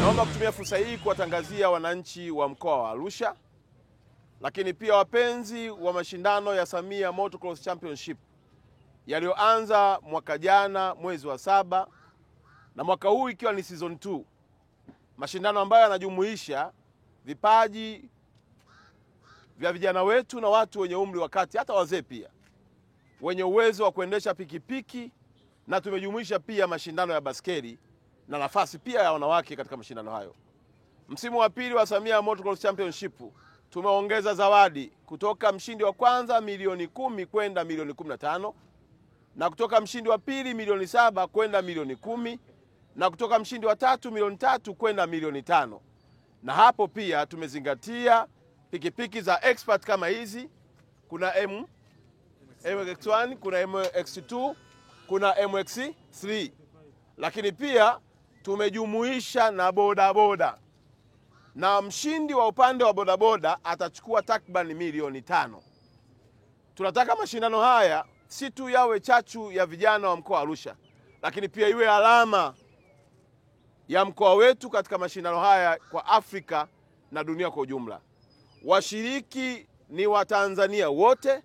Naomba kutumia fursa hii kuwatangazia wananchi wa mkoa wa Arusha, lakini pia wapenzi wa mashindano ya Samia Motocross Championship yaliyoanza mwaka jana mwezi wa 7 na mwaka huu ikiwa ni season 2. Mashindano ambayo yanajumuisha vipaji vya vijana wetu na watu wenye umri wa kati, hata wazee pia, wenye uwezo wa kuendesha pikipiki, na tumejumuisha pia mashindano ya baskeli na nafasi pia ya wanawake katika mashindano hayo. Msimu wa pili wa Samia Motocross Championship tumeongeza zawadi kutoka mshindi wa kwanza milioni 10 kwenda milioni 15, na kutoka mshindi wa pili milioni 7 kwenda milioni 10, na kutoka mshindi wa tatu milioni 3 kwenda milioni 5. Na hapo pia tumezingatia pikipiki za expert kama hizi, kuna MX1, kuna MX2, kuna MX3, lakini pia tumejumuisha na bodaboda, na mshindi wa upande wa bodaboda atachukua takriban milioni 5. Tunataka mashindano haya si tu yawe chachu ya vijana wa mkoa wa Arusha, lakini pia iwe alama ya mkoa wetu katika mashindano haya kwa Afrika na dunia kwa ujumla. Washiriki ni Watanzania wote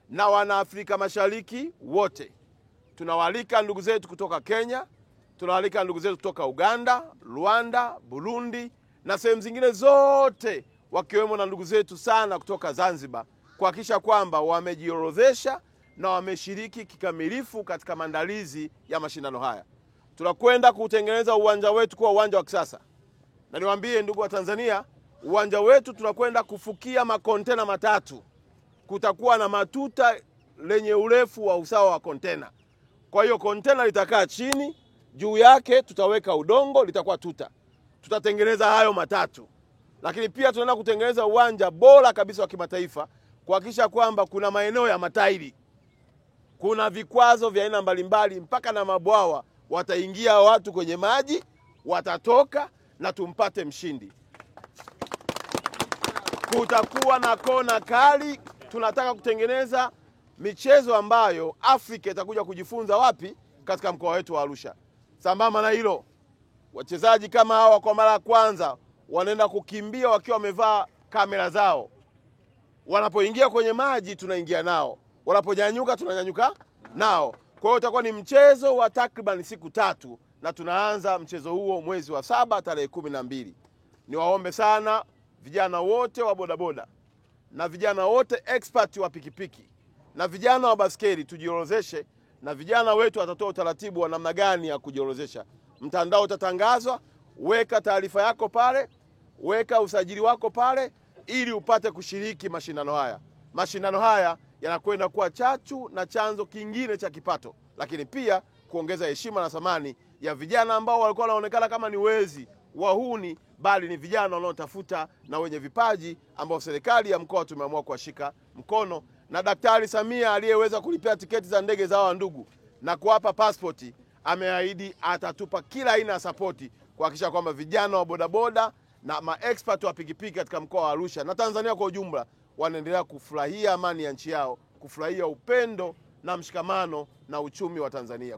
na Wanaafrika Mashariki wote. Tunawaalika ndugu zetu kutoka Kenya, tunawaalika ndugu zetu kutoka Uganda, Rwanda, Burundi na sehemu zingine zote, wakiwemo na ndugu zetu sana kutoka Zanzibar, kuhakikisha kwamba wamejiorodhesha na wameshiriki kikamilifu katika maandalizi ya mashindano haya. Tunakwenda kutengeneza uwanja wetu kuwa uwanja wa kisasa. Na niwaambie ndugu wa Tanzania, uwanja wetu tunakwenda kufukia makontena 3. Kutakuwa na matuta lenye urefu wa usawa wa kontena. Kwa hiyo kontena litakaa chini, juu yake tutaweka udongo, litakuwa tuta. Tutatengeneza hayo 3. Lakini pia tunaenda kutengeneza uwanja bora kabisa wa kimataifa, kuhakikisha kwamba kuna maeneo ya matairi, kuna vikwazo vya aina mbalimbali, mpaka na mabwawa. Wataingia watu kwenye maji, watatoka na tumpate mshindi. Kutakuwa na kona kali. Tunataka kutengeneza michezo ambayo Afrika itakuja kujifunza wapi? Katika mkoa wetu wa Arusha. Sambamba na hilo, wachezaji kama hawa kwa mara ya kwanza wanaenda kukimbia wakiwa wamevaa kamera zao. Wanapoingia kwenye maji tunaingia nao, wanaponyanyuka tunanyanyuka nao. Kwa hiyo utakuwa ni mchezo wa takriban siku 3, na tunaanza mchezo huo mwezi wa 7 tarehe 12. Niwaombe sana vijana wote wa bodaboda na vijana wote expert wa pikipiki na vijana wa baskeli tujiorodheshe, na vijana wetu watatoa utaratibu wa namna gani ya kujiorodhesha. Mtandao utatangazwa, weka taarifa yako pale, weka usajili wako pale ili upate kushiriki mashindano haya. Mashindano haya yanakwenda kuwa chachu na chanzo kingine cha kipato, lakini pia kuongeza heshima na thamani ya vijana ambao walikuwa wanaonekana kama ni wezi, wahuni, bali ni vijana wanaotafuta na wenye vipaji ambao serikali ya mkoa tumeamua kuwashika mkono. Na Daktari Samia aliyeweza kulipia tiketi za ndege za hawa ndugu na kuwapa pasipoti, ameahidi atatupa kila aina ya sapoti kuhakikisha kwamba vijana wa bodaboda na maexpert wa pikipiki katika mkoa wa Arusha na Tanzania kwa ujumla wanaendelea kufurahia amani ya nchi yao, kufurahia upendo na mshikamano na uchumi wa Tanzania.